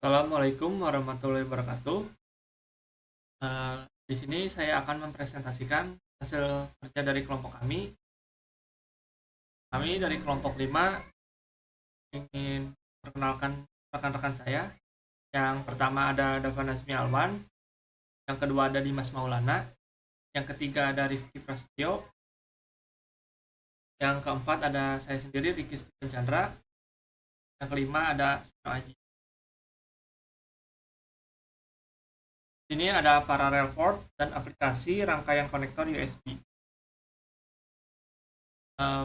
Assalamualaikum warahmatullahi wabarakatuh. Di sini saya akan mempresentasikan hasil kerja dari kelompok kami. Kami dari kelompok 5 ingin perkenalkan rekan-rekan saya. Yang pertama ada Dava Nazmi Alwan, yang kedua ada Dimas Maulana, yang ketiga ada Rifki Prasetyo, yang keempat ada saya sendiri Riki Steven Chandra, yang kelima ada Seno Aji. Di sini ada parallel port dan aplikasi rangkaian konektor USB.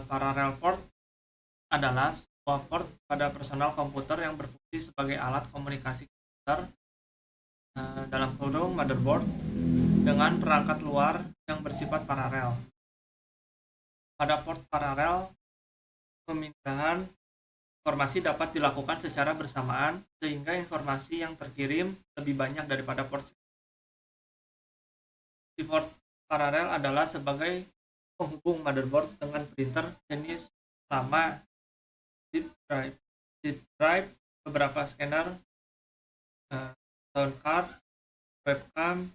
Parallel port adalah sebuah port pada personal komputer yang berfungsi sebagai alat komunikasi komputer dalam kurung motherboard dengan perangkat luar yang bersifat paralel. Pada port paralel, pemindahan informasi dapat dilakukan secara bersamaan sehingga informasi yang terkirim lebih banyak daripada port. Di port paralel adalah sebagai penghubung motherboard dengan printer jenis lama, zip drive, beberapa scanner, sound card, webcam,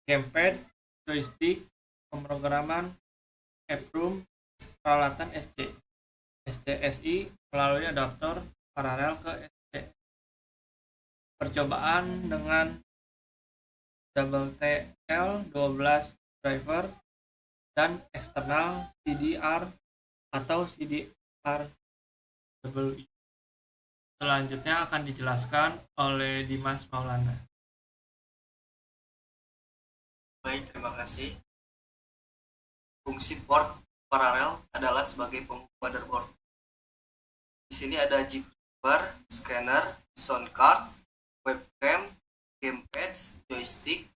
gamepad, joystick, pemrograman, EEPROM, peralatan SCSI melalui adaptor paralel ke SC. Percobaan dengan WTL12 driver dan eksternal CDR atau CDRWI. Selanjutnya akan dijelaskan oleh Dimas Maulana. Baik, terima kasih. Fungsi port paralel adalah sebagai penghubung motherboard. Di sini ada driver, scanner, sound card, webcam, gamepad, joystick,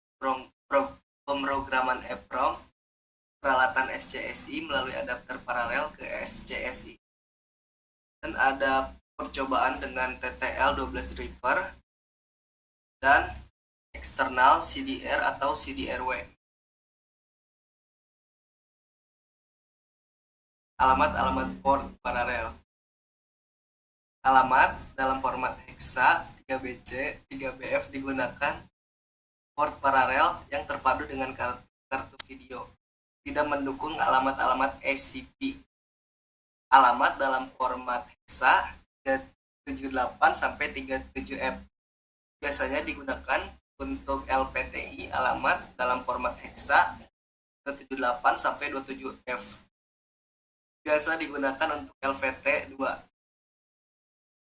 pemrograman EEPROM, peralatan SCSI melalui adapter paralel ke SCSI. Dan ada percobaan dengan TTL12 driver dan eksternal CDR atau CDRW. Alamat-alamat port paralel. Alamat dalam format hexa 3BC, 3BF digunakan port paralel yang terpadu dengan kartu video. Tidak mendukung alamat-alamat SCP. Alamat dalam format hexa 378 sampai 37F biasanya digunakan untuk LPTI alamat dalam format hexa 278 sampai 27F. Biasa digunakan untuk LVT 2.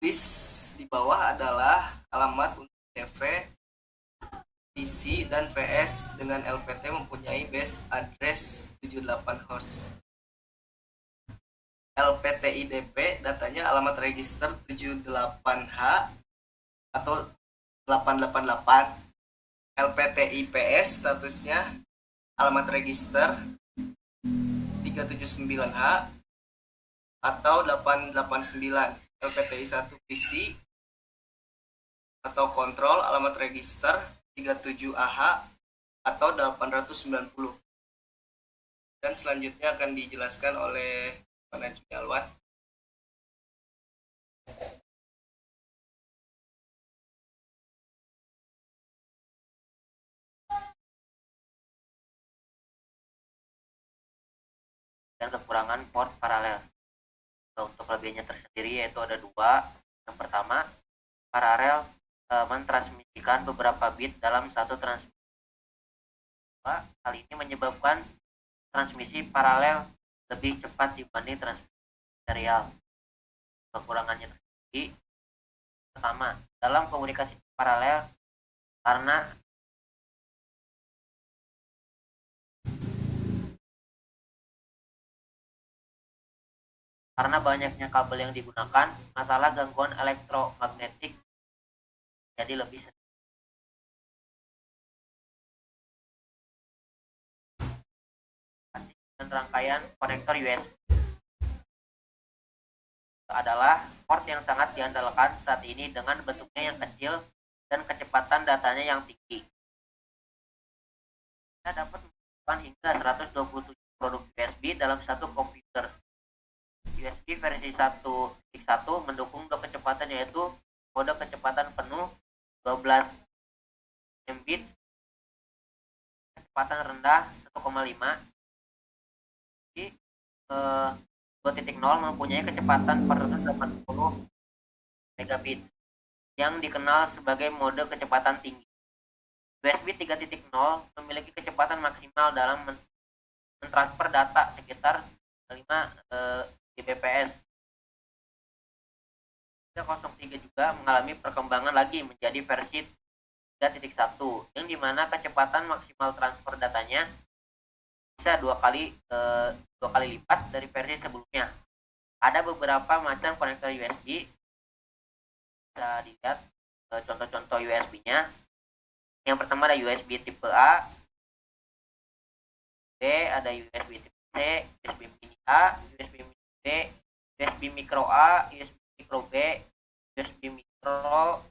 List di bawah adalah alamat untuk DV, PC, dan VS dengan LPT mempunyai base address 78 host. LPTIDP datanya alamat register 78H atau 888. LPTIPS statusnya alamat register 379H atau 889. LPTI 1 PC atau kontrol alamat register 37AH atau 890. Dan selanjutnya akan dijelaskan oleh Pak Najmi Alwan. Dan kekurangan port paralel. Untuk kelebihannya tersendiri yaitu ada dua. Yang pertama, paralel mentransmisikan beberapa bit dalam satu transmisi. Hal ini menyebabkan transmisi paralel lebih cepat dibanding transmisi serial. Kekurangannya tersendiri, pertama, dalam komunikasi paralel karena banyaknya kabel yang digunakan, masalah gangguan elektromagnetik jadi lebih sering. Dan rangkaian konektor USB adalah port yang sangat diandalkan saat ini dengan bentuknya yang kecil dan kecepatan datanya yang tinggi. Kita dapat mengumpulkan hingga 127 produk USB dalam satu komputer. USB versi 1.1 mendukung kecepatan yaitu mode kecepatan penuh 12 Mbits, kecepatan rendah 1,5. Jadi 2.0 mempunyai kecepatan 480 megabits yang dikenal sebagai mode kecepatan tinggi. USB 3.0 memiliki kecepatan maksimal dalam mentransfer data sekitar 5 Gbps. 3.03 juga mengalami perkembangan lagi menjadi versi 3.1 yang dimana kecepatan maksimal transfer datanya bisa dua kali lipat dari versi sebelumnya. Ada beberapa macam konektor USB, bisa dilihat contoh-contoh USB-nya. Yang pertama ada USB tipe A, B, ada USB tipe C, USB mini A, USB mini B, USB micro A, USB micro B, USB micro.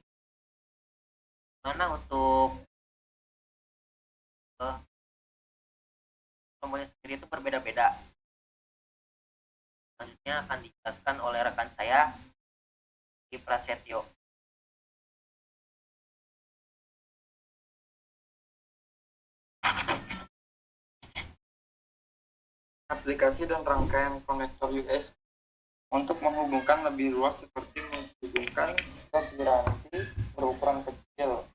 Mana untuk tombolnya sendiri itu berbeda-beda. Selanjutnya akan dijelaskan oleh rekan saya, Di Prasetyo. Aplikasi dan rangkaian konektor USB untuk menghubungkan lebih luas seperti menghubungkan ke piranti berukuran kecil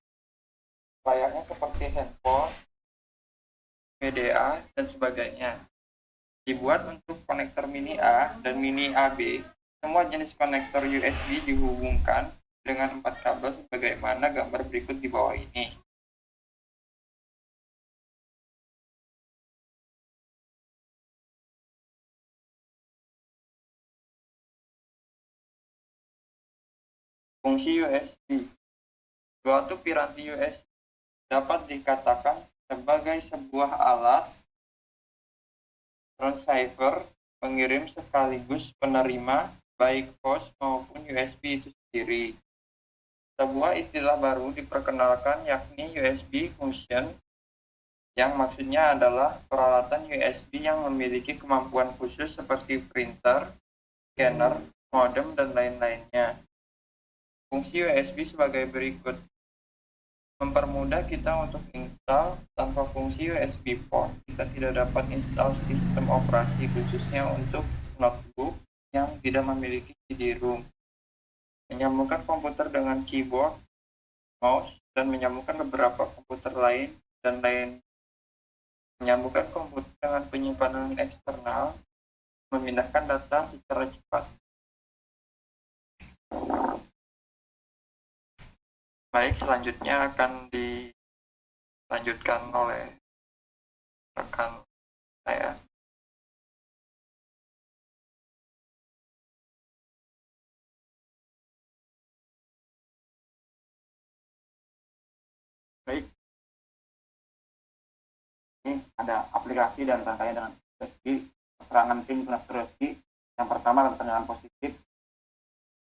layaknya seperti handphone, PDA, dan sebagainya. Dibuat untuk konektor mini A dan mini AB, semua jenis konektor USB dihubungkan dengan 4 kabel sebagaimana gambar berikut di bawah ini. Fungsi USB. Suatu piranti USB dapat dikatakan sebagai sebuah alat transceiver pengirim sekaligus penerima baik host maupun USB itu sendiri. Sebuah istilah baru diperkenalkan yakni USB function, yang maksudnya adalah peralatan USB yang memiliki kemampuan khusus seperti printer, scanner, modem, dan lain-lainnya. Fungsi USB sebagai berikut. Mempermudah kita untuk install. Tanpa fungsi USB port, kita tidak dapat install sistem operasi khususnya untuk notebook yang tidak memiliki CD-ROM. Menyambungkan komputer dengan keyboard, mouse, dan menyambungkan beberapa komputer lain dan lain. Menyambungkan komputer dengan penyimpanan eksternal, memindahkan data secara cepat. Baik, selanjutnya akan dilanjutkan oleh rekan saya. Baik, ini ada aplikasi dan rangkaian dengan USB, keterangan pin konektor USB. Yang pertama dengan positif,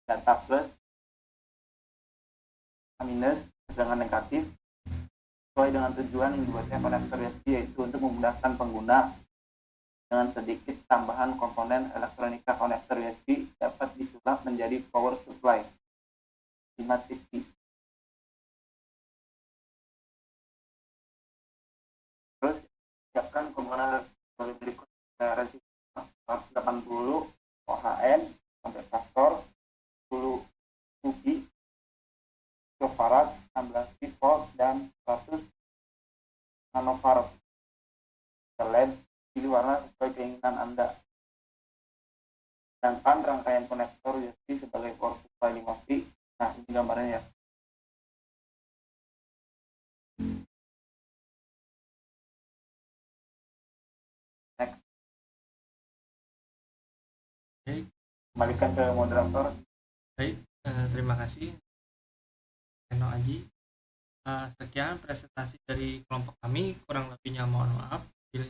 data plus, minus, dengan negatif, sesuai dengan tujuan yang dibuatnya konektor USB, yaitu untuk memudahkan pengguna. Dengan sedikit tambahan komponen elektronika, konektor USB dapat disulap menjadi power supply 5 titik. Terus siapkan komponen berikut resistor 180 ohms, kondensator 10 UV, farad, 16 volt, dan 100 nanofarad. LED, pilih warna sesuai keinginan Anda. Sedangkan rangkaian konektor USB sebagai power supply 5V. Nah, ini gambarnya ya. Next. Baik, Kembalikan ke moderator. baik, terima kasih Eno Aji. Sekian presentasi dari kelompok kami, kurang lebihnya mohon maaf. Bila